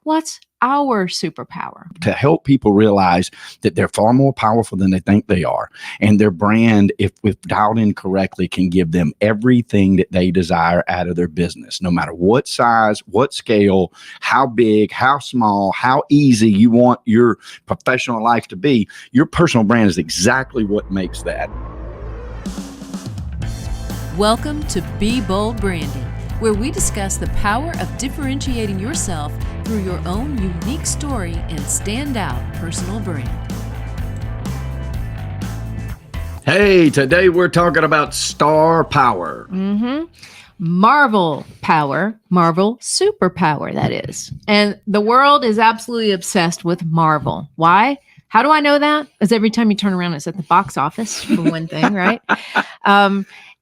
what's our superpower? To help people realize that they're far more powerful than they think they are. And their brand, if dialed in correctly, can give them everything that they desire out of their business, no matter what size, what scale, how big, how small, how easy you want your professional life to be. Your personal brand is exactly what makes that. Welcome to Be Bold Branding, where we discuss the power of differentiating yourself through your own unique story and standout personal brand. Hey, today we're talking about star power. Marvel power, Marvel superpower, that is. And the world is absolutely obsessed with Marvel. Why? How do I know that? Because every time you turn around, it's at the box office, for one thing, right?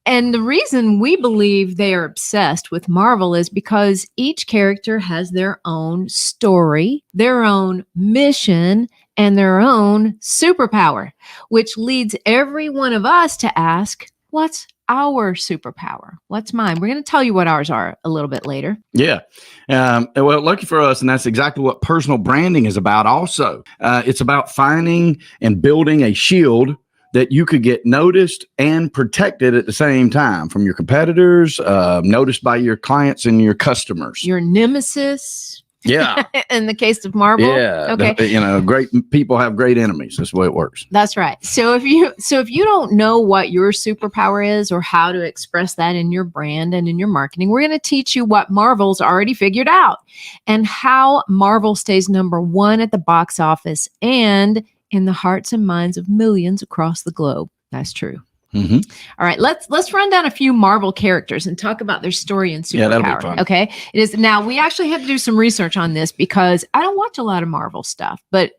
And the reason we believe they are obsessed with Marvel is because each character has their own story, their own mission, and their own superpower, which leads every one of us to ask, what's our superpower? What's mine? We're going to tell you what ours are a little bit later. Yeah. Well, lucky for us, and that's exactly what personal branding is about also. It's about finding and building a shield that you could get noticed and protected at the same time from your competitors, noticed by your clients and your customers. Your nemesis. Yeah. In the case of Marvel. Yeah. Okay. Great people have great enemies. That's the way it works. That's right. So if you don't know what your superpower is or how to express that in your brand and in your marketing, we're going to teach you what Marvel's already figured out and how Marvel stays number one at the box office and in the hearts and minds of millions across the globe. That's true. Mm-hmm. All right, let's run down a few Marvel characters and talk about their story and superpower. Yeah, that'll be fun. Okay, it is. Now we actually had to do some research on this because I don't watch a lot of Marvel stuff, but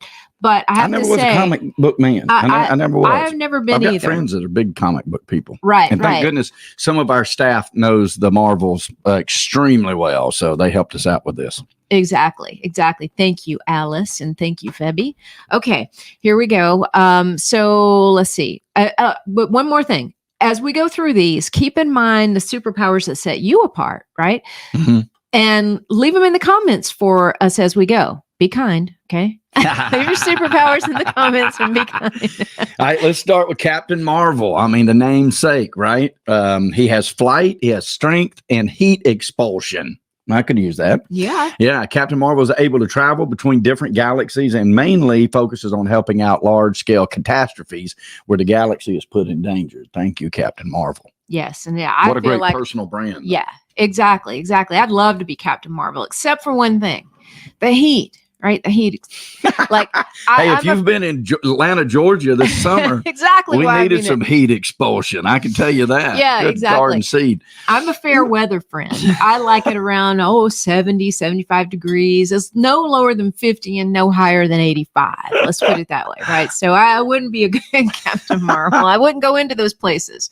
I have to say, I never was a comic book man. I never was. I've never been either. I've got friends that are big comic book people. Right, and thank goodness some of our staff knows the Marvels extremely well, so they helped us out with this. Exactly. Thank you, Alice, and thank you, Febby. Okay, here we go. So let's see. But one more thing. As we go through these, keep in mind the superpowers that set you apart, right? Mm-hmm. And leave them in the comments for us as we go. Be kind, okay? Leave your superpowers in the comments and be kind. All right, let's start with Captain Marvel. I mean, the namesake, right? He has flight, he has strength, and heat expulsion. I could use that. Yeah. Captain Marvel is able to travel between different galaxies and mainly focuses on helping out large-scale catastrophes where the galaxy is put in danger. Thank you, Captain Marvel. Yes, and yeah, what a great personal brand. Yeah, exactly. I'd love to be Captain Marvel, except for one thing: the heat. Right, the heat. If you've been in Atlanta, Georgia this summer, exactly, we needed some heat expulsion. I can tell you that. Yeah, good exactly. Garden seed. I'm a fair weather friend. I like it around 70, 75 degrees. It's no lower than 50 and no higher than 85. Let's put it that way, right? So I wouldn't be a good Captain Marvel. I wouldn't go into those places.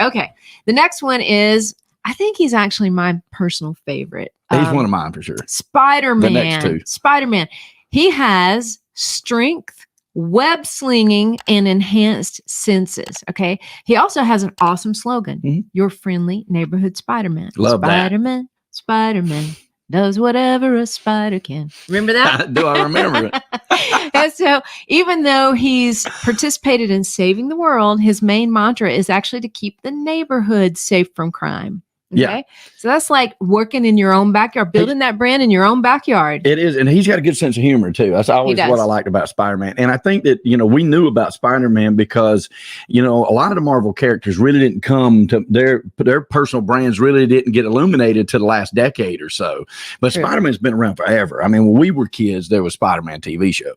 Okay, the next one is. I think he's actually my personal favorite. He's one of mine for sure. SpiderMan. The next two. SpiderMan. He has strength, web slinging, and enhanced senses. Okay. He also has an awesome slogan. Mm-hmm. Your friendly neighborhood Spider-Man. Love Spider-Man, that. Spider-Man does whatever a spider can. Remember that? Do I remember it? And so even though he's participated in saving the world, his main mantra is actually to keep the neighborhood safe from crime. Okay. Yeah. So that's like working in your own backyard, building that brand in your own backyard. It is. And he's got a good sense of humor too. That's always what I liked about Spider-Man. And I think that, we knew about Spider-Man because, a lot of the Marvel characters really didn't come to their personal brands really didn't get illuminated to the last decade or so. But True. Spider-Man's been around forever. I mean, when we were kids, there was Spider-Man TV show.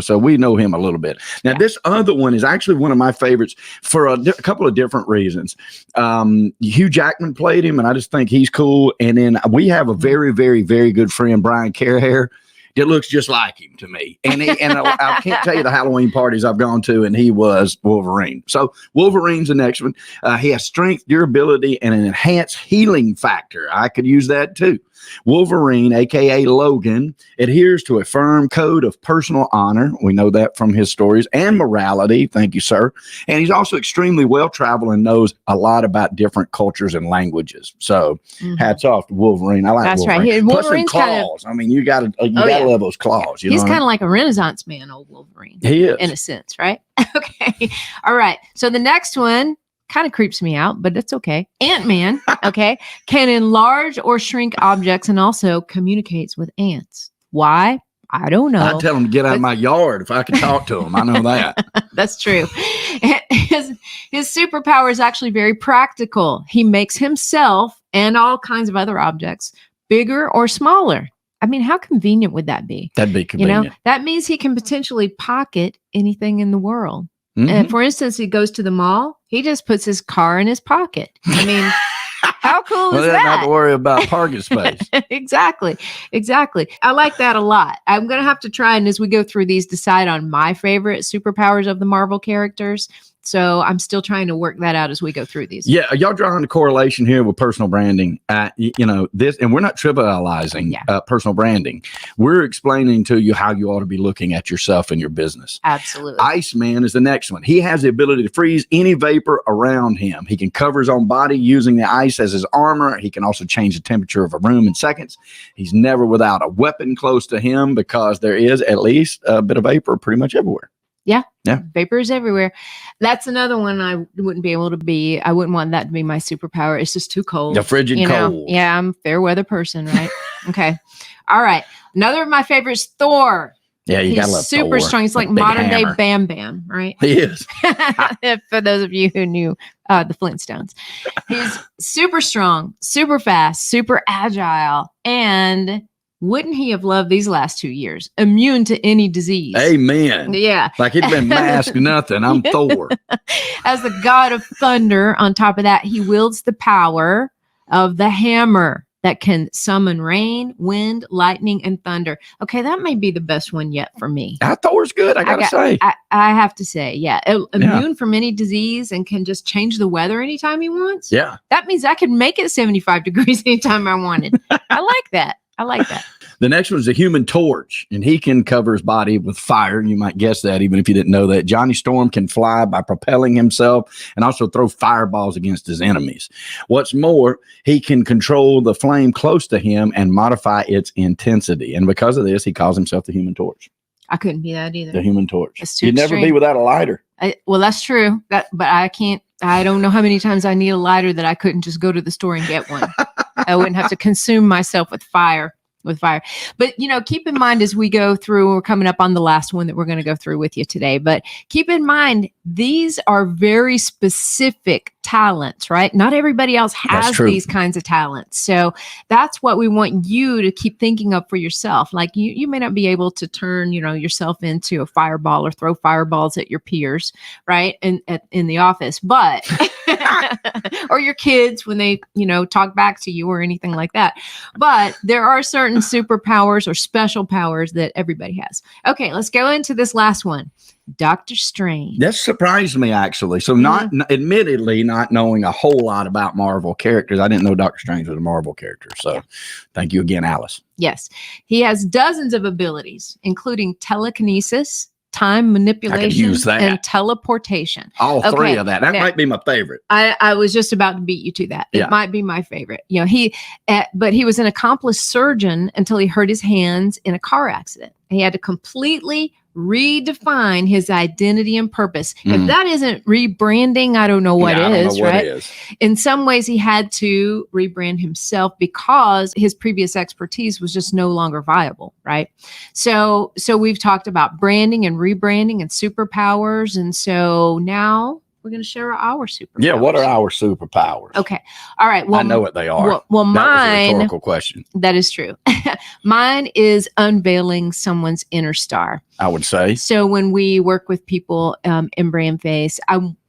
So we know him a little bit. Now, This other one is actually one of my favorites for a couple of different reasons. Hugh Jackman played him, and I just think he's cool. And then we have a very, very, very good friend, Brian Carhair, that looks just like him to me. And I can't tell you the Halloween parties I've gone to, and he was Wolverine. So Wolverine's the next one. He has strength, durability, and an enhanced healing factor. I could use that too. Wolverine, aka Logan, adheres to a firm code of personal honor. We know that from his stories, and morality. Thank you, sir. And he's also extremely well-traveled and knows a lot about different cultures and languages. So hats off to Wolverine. I like That's Wolverine. right. Plus Wolverine's claws. I mean, you gotta love those claws. You He's know kind of like a Renaissance man, old Wolverine. He is. In a sense, right? Okay. All right. So the next one kind of creeps me out, but it's okay. Ant-Man, okay, can enlarge or shrink objects and also communicates with ants. Why? I don't know. I'd tell him to get out of my yard if I could talk to him. I know that. That's true. His superpower is actually very practical. He makes himself and all kinds of other objects bigger or smaller. I mean, how convenient would that be? That'd be convenient. You know, that means he can potentially pocket anything in the world. And for instance, he goes to the mall, he just puts his car in his pocket. I mean, how cool is They don't that? have to worry about parking space. Exactly. I like that a lot. I'm going to have to try, and as we go through these, decide on my favorite superpowers of the Marvel characters. So I'm still trying to work that out as we go through these. Yeah, y'all drawing the correlation here with personal branding. You know, this, and we're not trivializing personal branding. We're explaining to you how you ought to be looking at yourself and your business. Absolutely. Iceman is the next one. He has the ability to freeze any vapor around him. He can cover his own body using the ice as his armor. He can also change the temperature of a room in seconds. He's never without a weapon close to him because there is at least a bit of vapor pretty much everywhere. Yeah. Vapor is everywhere. That's another one I wouldn't be able to be. I wouldn't want that to be my superpower. It's just too cold. The frigid cold. Yeah, I'm a fair weather person, right? Okay. All right. Another of my favorites, Thor. Yeah, you gotta love super Thor. strong. He's like Big modern hammer. day Bam Bam, right? He is. For those of you who knew the Flintstones. He's super strong, super fast, super agile, and wouldn't he have loved these last 2 years? Immune to any disease. Amen. Yeah. Like he'd been masked, nothing. I'm Thor. As the god of thunder, on top of that, he wields the power of the hammer that can summon rain, wind, lightning, and thunder. Okay, that may be the best one yet for me. Thor's good, I gotta say. I have to say, yeah. Immune from any disease and can just change the weather anytime he wants. Yeah. That means I could make it 75 degrees anytime I wanted. I like that. The next one is the Human Torch, and he can cover his body with fire. You might guess that even if you didn't know that. Johnny Storm can fly by propelling himself and also throw fireballs against his enemies. What's more, he can control the flame close to him and modify its intensity. And because of this, he calls himself the Human Torch. I couldn't be that either. The Human Torch. That's too You'd never be without a lighter. Well, that's true. But I can't. I don't know how many times I need a lighter that I couldn't just go to the store and get one. I wouldn't have to consume myself with fire. But, keep in mind as we go through, we're coming up on the last one that we're going to go through with you today. But keep in mind, these are very specific talents, right? Not everybody else has these kinds of talents. So that's what we want you to keep thinking of for yourself. Like you may not be able to turn, yourself into a fireball or throw fireballs at your peers, right? In the office, but or your kids when they, talk back to you or anything like that. But there are certain superpowers or special powers that everybody has. Okay, let's go into this last one. Dr. Strange. That surprised me, actually. So admittedly, not knowing a whole lot about Marvel characters, I didn't know Dr. Strange was a Marvel character. So thank you again, Alice. Yes. He has dozens of abilities, including telekinesis, time manipulation, and teleportation. All three of that. That might be my favorite. I was just about to beat you to that. It might be my favorite. But he was an accomplished surgeon until he hurt his hands in a car accident. He had to completely redefine his identity and purpose. If that isn't rebranding, I don't know what is, right? In some ways, he had to rebrand himself because his previous expertise was just no longer viable, right? So we've talked about branding and rebranding and superpowers. And so now we're going to share our superpowers. Yeah, what are our superpowers? Okay. All right. Well, I know what they are. Well, mine. That was a rhetorical question. That is true. Mine is unveiling someone's inner star. I would say. So when we work with people in BrandFace,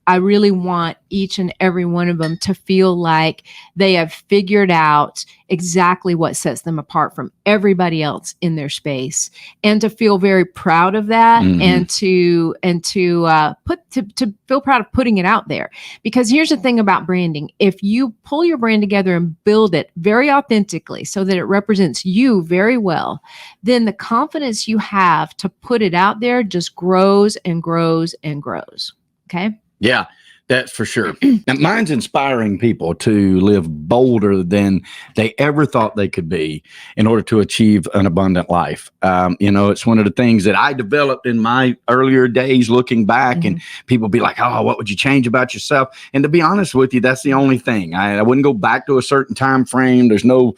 I really want each and every one of them to feel like they have figured out exactly what sets them apart from everybody else in their space, and to feel very proud of that, and to feel proud of putting it out there. Because here's the thing about branding: if you pull your brand together and build it very authentically so that it represents you very well, then the confidence you have to put it out there just grows and grows and grows. Okay. Yeah, that's for sure. And mine's inspiring people to live bolder than they ever thought they could be in order to achieve an abundant life. It's one of the things that I developed in my earlier days looking back, and people be like, oh, what would you change about yourself? And to be honest with you, that's the only thing. I wouldn't go back to a certain time frame. There's no,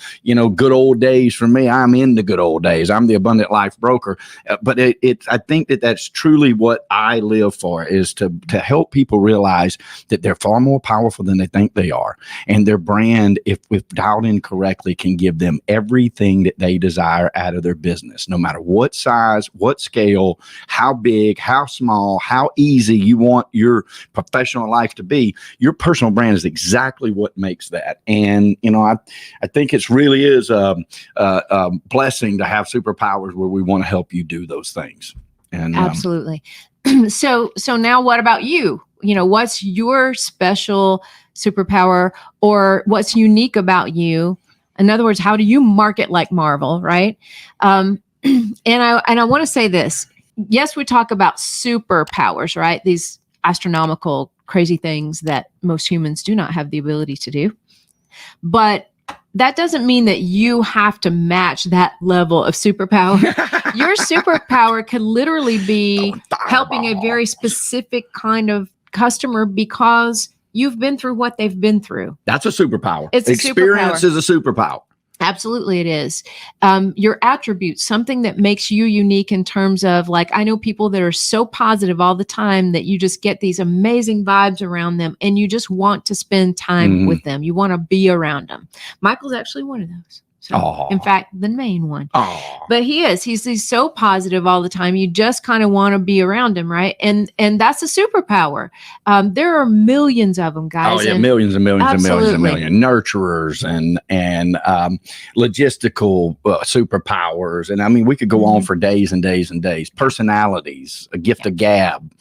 good old days for me. I'm in the good old days. I'm the abundant life broker. But I think that that's truly what I live for, is to help people realize that they're far more powerful than they think they are. And their brand, if dialed in correctly, can give them everything that they desire out of their business, no matter what size, what scale, how big, how small, how easy you want your professional life to be. Your personal brand is exactly what makes that. And, I think it really is a blessing to have superpowers where we want to help you do those things. And absolutely. So now what about you? What's your special superpower, or what's unique about you? In other words, how do you market like Marvel, right? And I want to say this. Yes, we talk about superpowers, right? These astronomical, crazy things that most humans do not have the ability to do. But that doesn't mean that you have to match that level of superpower. Your superpower could literally be helping a very specific kind of customer because you've been through what they've been through. That's a superpower. Experience is a superpower. Absolutely, it is. Your attributes, something that makes you unique in terms of, like, I know people that are so positive all the time that you just get these amazing vibes around them, and you just want to spend time with them. You want to be around them. Michael's actually one of those. So, in fact, the main one. But he's so positive all the time. You just kind of want to be around him, right? And that's a superpower. There are millions of them, guys. Oh yeah, millions and millions and millions and millions. Nurturers and logistical superpowers. And I mean, we could go on for days and days and days. Personalities, a gift of gab.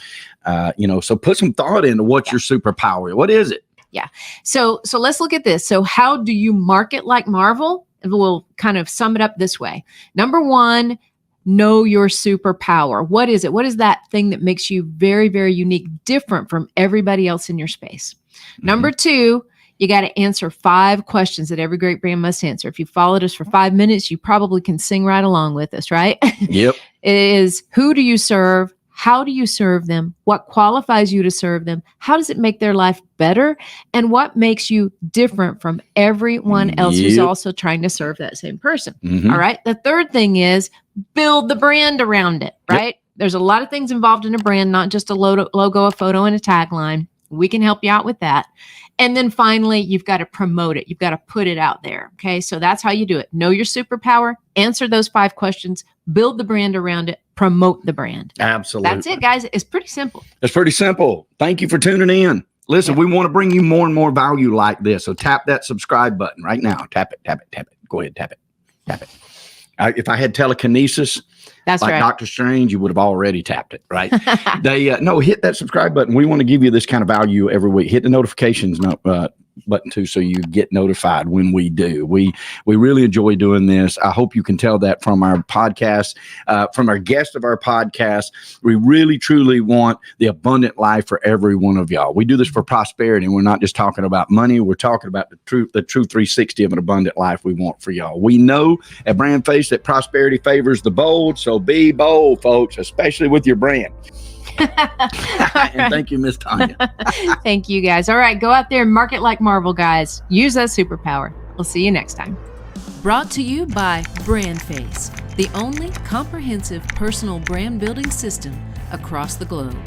So put some thought into what's your superpower. What is it? Yeah. So let's look at this. So how do you market like Marvel? We'll kind of sum it up this way. Number one, know your superpower. What is it? What is that thing that makes you very, very unique, different from everybody else in your space? Number two, you got to answer 5 questions that every great brand must answer. If you followed us for 5 minutes, you probably can sing right along with us, right? Yep. It is, who do you serve? How do you serve them? What qualifies you to serve them? How does it make their life better? And what makes you different from everyone else who's also trying to serve that same person? All right. The third thing is build the brand around it, right? There's a lot of things involved in a brand, not just a logo, a photo, and a tagline. We can help you out with that. And then finally, you've got to promote it. You've got to put it out there. Okay. So that's how you do it. Know your superpower, answer those 5 questions, build the brand around it, promote the brand. Absolutely. That's it, guys. It's pretty simple. It's pretty simple. Thank you for tuning in. Listen, we want to bring you more and more value like this. So tap that subscribe button right now. Tap it, tap it, tap it. Go ahead, tap it, tap it. If I had telekinesis, that's like right. Dr. Strange, you would have already tapped it, right? Hit that subscribe button. We want to give you this kind of value every week. Hit the notifications button too, so you get notified when we do. We really enjoy doing this. I hope you can tell that from our podcast, from our guest of our podcast. We really truly want the abundant life for every one of y'all. We do this for prosperity. We're not just talking about money. We're talking about the true 360 of an abundant life we want for y'all. We know at BrandFace that prosperity favors the bold, so be bold, folks, especially with your brand. And thank you, Miss Tanya. Thank you, guys. All right, go out there and market like Marvel, guys. Use that superpower. We'll see you next time. Brought to you by BrandFace, the only comprehensive personal brand building system across the globe.